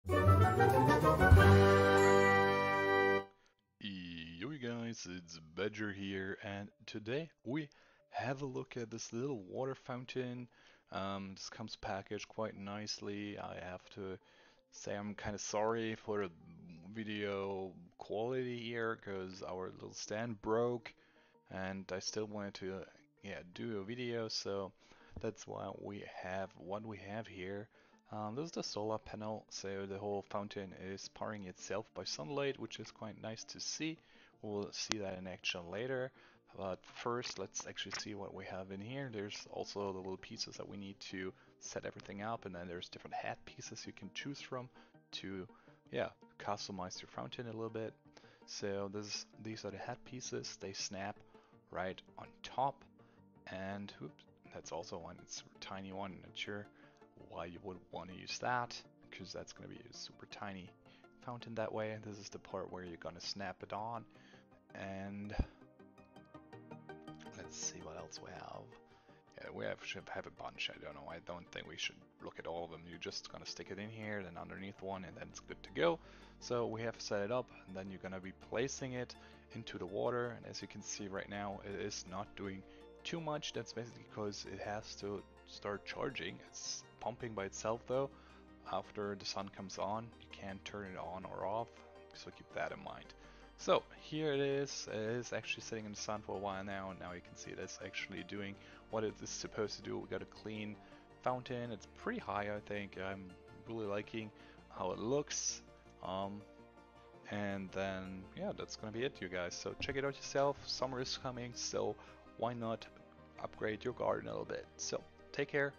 Yo guys, it's Badger here, and today we have a look at this little water fountain. This comes packaged quite nicely. I have to say I'm kind of sorry for the video quality here because our little stand broke, and I still wanted to do a video, so that's why we have what we have here. This is the solar panel, so the whole fountain is powering itself by sunlight, which is quite nice to see. We'll see that in action later. But first, let's actually see what we have in here. There's also the little pieces that we need to set everything up, and then there's different hat pieces you can choose from to, yeah, customize your fountain a little bit. So these are the hat pieces. They snap right on top, and oops, that's also one. It's a tiny one. Not sure why you would want to use that, because that's going to be a super tiny fountain that way. This is the part where you're going to snap it on, and let's see what else we have. Yeah, should have a bunch. I don't know. I don't think we should look at all of them. You're just gonna stick it in here, then underneath one, and then it's good to go. So we have set it up, and then you're gonna be placing it into the water. And as you can see right now, it is not doing too much. That's basically because it has to start charging. It's pumping by itself though. After the sun comes on, you can't turn it on or off. So keep that in mind. So here it is. It is actually sitting in the sun for a while now, and now you can see it is actually doing what it is supposed to do. We got a clean fountain. It's pretty high, I think. I'm really liking how it looks. And then, yeah, that's gonna be it, you guys. So check it out yourself. Summer is coming, so why not upgrade your garden a little bit? So take care.